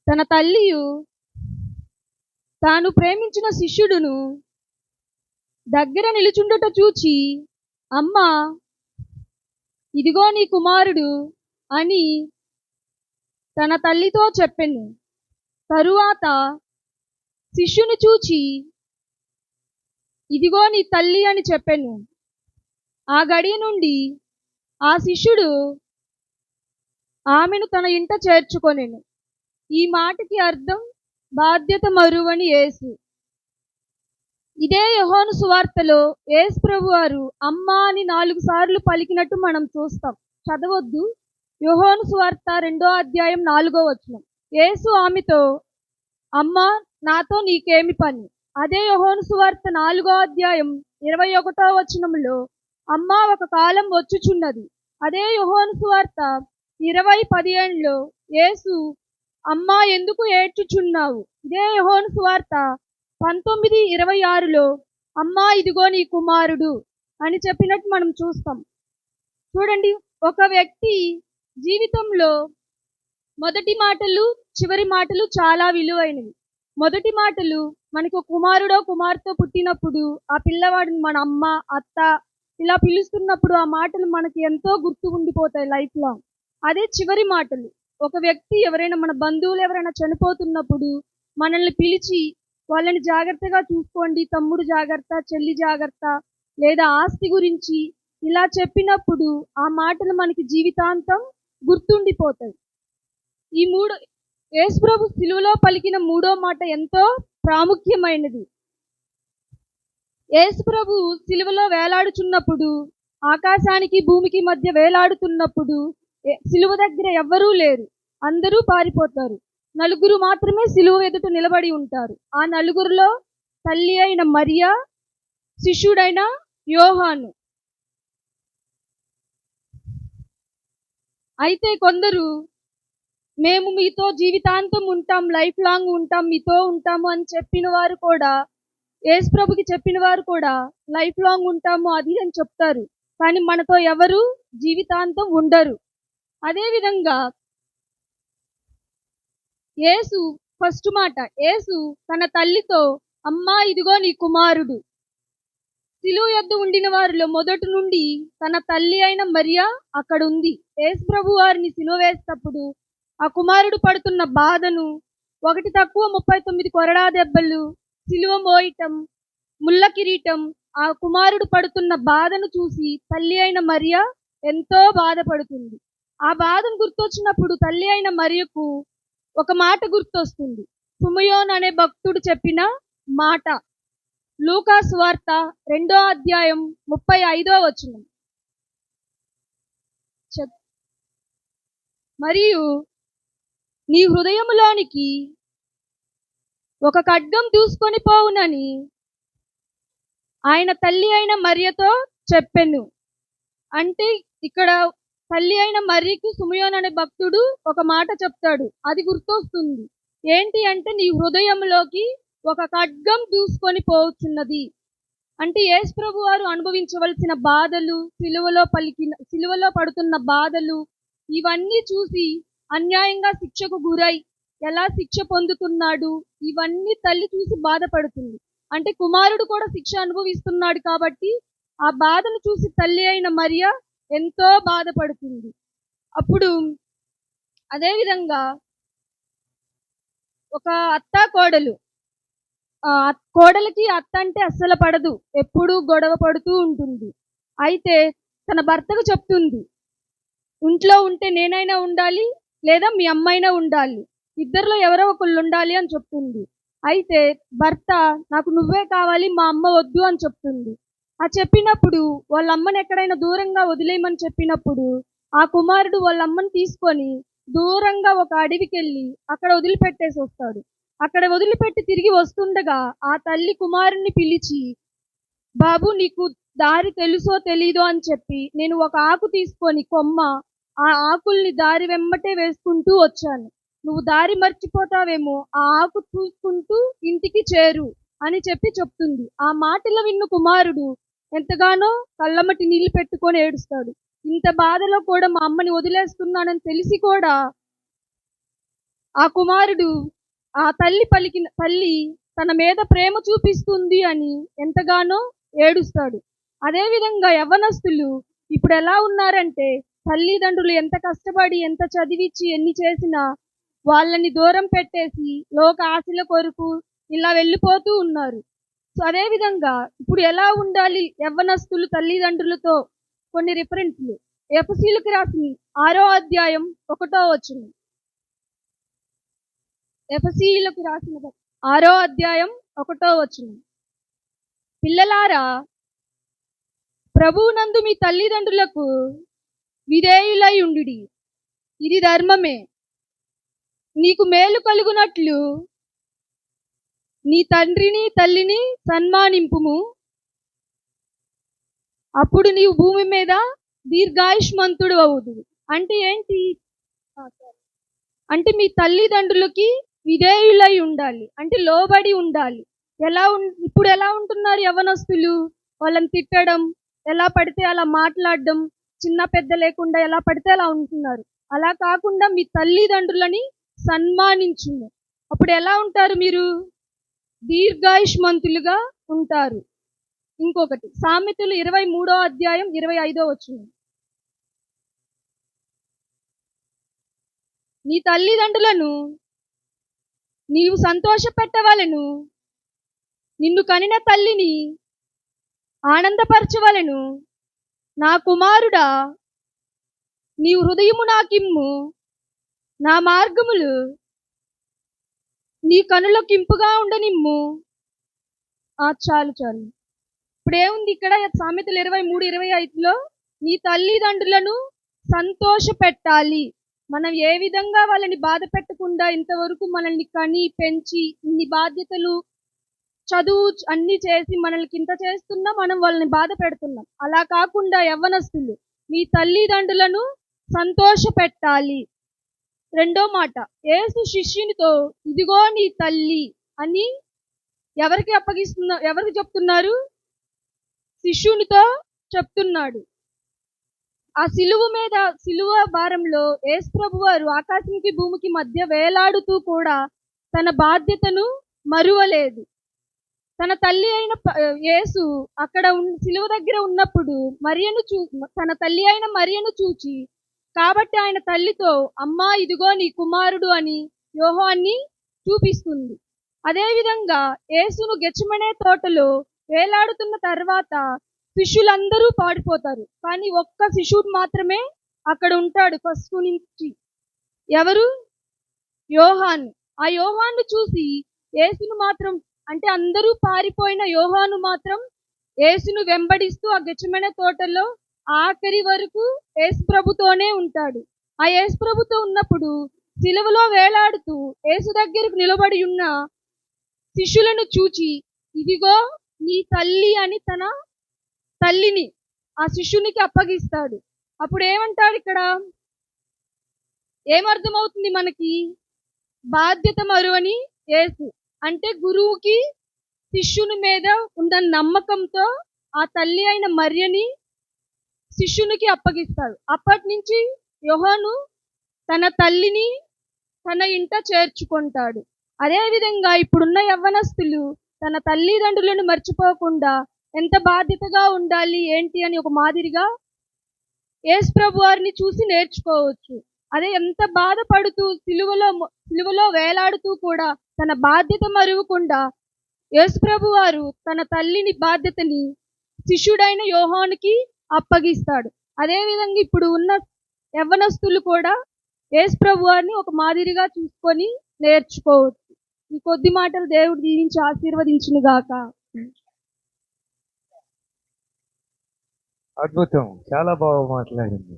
తన తల్లియు తాను ప్రేమించిన శిష్యుడును దగ్గర నిలుచుండుట చూచి, అమ్మా, ఇదిగో నీ కుమారుడు అని తన తల్లితో చెప్పెను. తరువాత శిష్యుని చూచి, ఇదిగో నీ తల్లి అని చెప్పెను. ఆ గడియ నుండి ఆ శిష్యుడు ఆమెను తన ఇంట చేర్చుకొనెను. ఈ మాటకి అర్థం బాధ్యత మరువని యేసు. ఇదే యోహాను సువార్తలో యేసు ప్రభు వారు అమ్మా అని 4 సార్లు పలికినట్టు మనం చూస్తాం. చదవొద్దు. యోహాను సువార్త 2వ అధ్యాయం 4వ వచనం. యేసు ఆమెతో, అమ్మా, నాతో నీకేమి పని? అదే యోహాను సువార్త 4వ అధ్యాయం 21వ వచనంలో, అమ్మా, ఒక కాలం వచ్చుచున్నది. అదే యోహాను సువార్త 20:15లో యేసు, అమ్మా, ఎందుకు ఏడ్చుచున్నావు? ఇదే యోహాను సువార్త 19:26లో, అమ్మా, ఇదిగో నీ కుమారుడు అని చెప్పినట్టు మనం చూస్తాం. చూడండి, ఒక వ్యక్తి జీవితంలో మొదటి మాటలు, చివరి మాటలు చాలా విలువైనవి. మొదటి మాటలు మనకు కుమారుడో కుమార్తె పుట్టినప్పుడు ఆ పిల్లవాడిని మన అమ్మ, అత్త ఇలా పిలుస్తున్నప్పుడు ఆ మాటలు మనకి ఎంతో గుర్తు ఉండిపోతాయి లైఫ్ లాంగ్. అదే చివరి మాటలు, ఒక వ్యక్తి ఎవరైనా మన బంధువులు ఎవరైనా చనిపోతున్నప్పుడు మనల్ని పిలిచి వాళ్ళని జాగ్రత్తగా చూసుకోండి, తమ్ముడు జాగ్రత్త, చెల్లి జాగ్రత్త, లేదా ఆస్తి గురించి ఇలా చెప్పినప్పుడు ఆ మాటలు మనకి జీవితాంతం గుర్తుండిపోతాయి. ఈ యేసు ప్రభు సిలువలో పలికిన 3వ మాట ఎంతో ప్రాముఖ్యమైనది. యేసు ప్రభు సిలువలో వేలాడుచున్నప్పుడు, ఆకాశానికి భూమికి మధ్య వేలాడుతున్నప్పుడు సిలువ దగ్గర ఎవ్వరూ లేరు, అందరూ పారిపోతారు. 4 మాత్రమే సిలువ ఎదుట నిలబడి ఉంటారు. ఆ 4లో తల్లి అయిన మరియా, శిష్యుడైన యోహాను. అయితే కొందరు, మేము మీతో జీవితాంతం ఉంటాం, లైఫ్ లాంగ్ ఉంటాం, మీతో ఉంటాము అని చెప్పిన వారు కూడా, యేసు ప్రభుకి చెప్పిన వారు కూడా లైఫ్ లాంగ్ ఉంటాము అది అని చెప్తారు. కానీ మనతో ఎవరు జీవితాంతం ఉండరు. అదేవిధంగా యేసు ఫస్ట్ మాట, యేసు తన తల్లితో, అమ్మా, ఇదిగో నీ కుమారుడు. సిలువ యొద్ద ఉండిన వారిలో మొదటి నుండి తన తల్లి అయిన మరియా అక్కడ ఉంది. యేసు ప్రభు వారిని సిలువ వేసేటప్పుడు ఆ కుమారుడు పడుతున్న బాధను, 1 తక్కువ 39 కొరడా దెబ్బలు, సిలువ మోయటం, ముళ్ళ కిరీటం, ఆ కుమారుడు పడుతున్న బాధను చూసి తల్లి అయిన మరియా ఎంతో బాధపడుతుంది. ఆ బాధను గుర్తొచ్చినప్పుడు తల్లి అయిన మరియకు ఒక మాట గుర్తొస్తుంది. సుమయోన్ అనే భక్తుడు చెప్పిన మాట. లూకా సువార్త 2వ అధ్యాయం 35వ వచనం. మరియు నీ హృదయములోనికి ఒక ఖడ్గం దూసుకొని పోవునని ఆయన తల్లి అయిన మరియతో చెప్పెను. అంటే ఇక్కడ తల్లి అయిన మరియకి సుమయోన్ అనే భక్తుడు ఒక మాట చెప్తాడు, అది గుర్తొస్తుంది. ఏంటి అంటే, నీ హృదయంలోకి ఒక ఖడ్గం దూసుకొని పోవచ్చున్నది. అంటే యేసు ప్రభు వారు అనుభవించవలసిన బాధలు, సిలువలో పడుతున్న బాధలు, ఇవన్నీ చూసి అన్యాయంగా శిక్షకు గురై ఎలా శిక్ష పొందుతున్నాడు, ఇవన్నీ తల్లి చూసి బాధపడుతుంది. అంటే కుమారుడు కూడా శిక్ష అనుభవిస్తున్నాడు కాబట్టి ఆ బాధను చూసి తల్లి అయిన మరియా ఎంతో బాధపడుతుంది. అప్పుడు అదేవిధంగా ఒక అత్త కోడలు, కోడలికి అత్త అంటే అస్సలు పడదు, ఎప్పుడూ గొడవ పడుతూ ఉంటుంది. అయితే తన భర్తకు చెప్తుంది, ఇంట్లో ఉంటే నేనైనా ఉండాలి, లేదా మీ అమ్మైనా ఉండాలి, ఇద్దరిలో ఎవరో ఒకళ్ళు ఉండాలి అని చెప్తుంది. అయితే భర్త, నాకు నువ్వే కావాలి, మా అమ్మ వద్దు అని చెప్తుంది. ఆ చెప్పినప్పుడు వాళ్ళ అమ్మని ఎక్కడైనా దూరంగా వదిలేయమని చెప్పినప్పుడు ఆ కుమారుడు వాళ్ళ అమ్మని తీసుకొని దూరంగా ఒక అడవికి వెళ్ళి అక్కడ వదిలిపెట్టేసి వస్తాడు. అక్కడ వదిలిపెట్టి తిరిగి వస్తుండగా ఆ తల్లి కుమారుణ్ణి పిలిచి, బాబు, నీకు దారి తెలుసో తెలీదో అని చెప్పి నేను ఒక ఆకు తీసుకొని కొమ్మ, ఆ ఆకుల్ని దారి వెమ్మటే వేసుకుంటూ వచ్చాను, నువ్వు దారి మర్చిపోతావేమో, ఆ ఆకు చూసుకుంటూ ఇంటికి చేరు అని చెప్తుంది. ఆ మాటలు విన్న కుమారుడు ఎంతగానో కళ్ళమటి నీళ్లు పెట్టుకొని ఏడుస్తాడు. ఇంత బాధలో కూడా మా అమ్మని వదిలేస్తున్నానని తెలిసి కూడా ఆ కుమారుడు ఆ తల్లి తన మీద ప్రేమ చూపిస్తుంది అని ఎంతగానో ఏడుస్తాడు. అదేవిధంగా యవ్వనస్తులు ఇప్పుడు ఎలా ఉన్నారంటే, తల్లిదండ్రులు ఎంత కష్టపడి ఎంత చదివిచ్చి ఎన్ని చేసినా వాళ్ళని దూరం పెట్టేసి లోక ఆశల కొరకు ఇలా వెళ్ళిపోతూ ఉన్నారు. సో అదేవిధంగా ఇప్పుడు ఎలా ఉండాలి యవ్వనస్తులు తల్లిదండ్రులతో? కొన్ని రిఫరెన్స్‌లు. ఎఫెసీయులకు రాసిన 6వ అధ్యాయం 1వ వచనం. ఎఫెసీయులకు రాసిన 6వ అధ్యాయం 1వ వచనం. పిల్లలారా, ప్రభువునందు మీ తల్లిదండ్రులకు విధేయులై ఉండుడి. ఇది ధర్మమే. నీకు మేలు కలుగునట్లు నీ తండ్రిని తల్లిని సన్మానింపుము. అప్పుడు నీవు భూమి మీద దీర్ఘాయుష్మంతుడు అవుదువు. అంటే ఏంటి? అంటే మీ తల్లిదండ్రులకి విధేయులై ఉండాలి, అంటే లోబడి ఉండాలి. ఇప్పుడు ఎలా ఉంటున్నారు యవ్వనస్తులు? వాళ్ళని తిట్టడం, ఎలా పడితే అలా మాట్లాడడం, చిన్న పెద్ద లేకుండా ఎలా పడితే అలా ఉంటున్నారు. అలా కాకుండా మీ తల్లిదండ్రులని సన్మానించుము. అప్పుడు ఎలా ఉంటారు మీరు? దీర్ఘాయుష్మంతులుగా ఉంటారు. ఇంకొకటి సామెతలు 23వ అధ్యాయం 25వ వచనం. నీ తల్లిదండ్రులను నీవు సంతోషపెట్టవలెను, నిన్ను కనిన తల్లిని ఆనందపరచవలెను. నా కుమారుడా, నీవు హృదయము నాకిమ్ము, నా మార్గములు నీ కనులకింపుగా ఉండనిమ్ము. చాలు. ఇప్పుడేముంది ఇక్కడ సామెతలు 23:25లో? నీ తల్లిదండ్రులను సంతోష పెట్టాలి. మనం ఏ విధంగా వాళ్ళని బాధ పెట్టకుండా ఇంతవరకు మనల్ని కని పెంచి ఇన్ని బాధ్యతలు చదువు అన్ని చేసి మనల్ని ఇంత చేస్తున్నా మనం వాళ్ళని బాధ పెడుతున్నాం. అలా కాకుండా యవ్వనస్తులు మీ తల్లిదండ్రులను సంతోష పెట్టాలి. రెండో మాట, యేసు శిష్యునితో ఇదిగో నీ తల్లి అని ఎవరికి చెప్తున్నారు? శిష్యునితో చెప్తున్నాడు. ఆ సిలువ భారంలో యేసు ప్రభు వారు ఆకాశానికి భూమికి మధ్య వేలాడుతూ కూడా తన బాధ్యతను మరువలేదు. తన తల్లి అయిన యేసు అక్కడ సిలువ దగ్గర ఉన్నప్పుడు తన తల్లి అయిన మరియను చూచి, కాబట్టి ఆయన తల్లితో అమ్మా ఇదిగో నీ కుమారుడు అని యోహాన్ని చూపిస్తుంది. అదేవిధంగా యేసును గెత్సేమనే తోటలో వేలాడుతున్న తర్వాత శిష్యులందరూ పాడిపోతారు, కానీ ఒక్క శిష్యుడు మాత్రమే అక్కడ ఉంటాడు ఫస్ట్ నుంచి. ఎవరు? యోహాను. ఆ యోహాను చూసి యేసును మాత్రం, అంటే అందరూ పారిపోయిన యోహాను మాత్రం యేసును వెంబడిస్తూ ఆ గెత్సేమనే తోటలో ఆఖరి వరకు యేసు ప్రభుతోనే ఉంటాడు. ఆ యేసు ప్రభుతో ఉన్నప్పుడు సిలువలో వేలాడుతూ యేసు దగ్గరకు నిలబడి ఉన్న శిష్యులను చూచి ఇదిగో నీ తల్లి అని తన తల్లిని ఆ శిష్యునికి అప్పగిస్తాడు. అప్పుడు ఏమంటాడు ఇక్కడ? ఏమర్థమవుతుంది మనకి? బాధ్యత మరువని యేసు. అంటే గురువుకి శిష్యుని మీద ఉన్న నమ్మకంతో ఆ తల్లి అయిన మరియని శిష్యునికి అప్పగిస్తాడు. అప్పటి నుంచి యోహాను తన తల్లిని తన ఇంట చేర్చుకుంటాడు. అదేవిధంగా ఇప్పుడున్న యవ్వనస్తులు తన తల్లిదండ్రులను మర్చిపోకుండా ఎంత బాధ్యతగా ఉండాలి ఏంటి అని ఒక మాదిరిగా యేసు ప్రభు వారిని చూసి నేర్చుకోవచ్చు. అదే ఎంత బాధపడుతూ సిలువలో వేలాడుతూ కూడా తన బాధ్యత మరువకుండా యేసు ప్రభు వారు తన తల్లిని బాధ్యతని శిష్యుడైన యోహానుకి అప్పగిస్తాడు. అదేవిధంగా ఇప్పుడు ఉన్న యవ్వనస్తులు కూడా యేసు ప్రభు వారిని ఒక మాదిరిగా చూసుకొని నేర్చుకోవచ్చు. ఈ కొద్ది మాటలు దేవుడు దీవించి ఆశీర్వదించును గాక. అద్భుతం, చాలా బాగా మాట్లాడింది.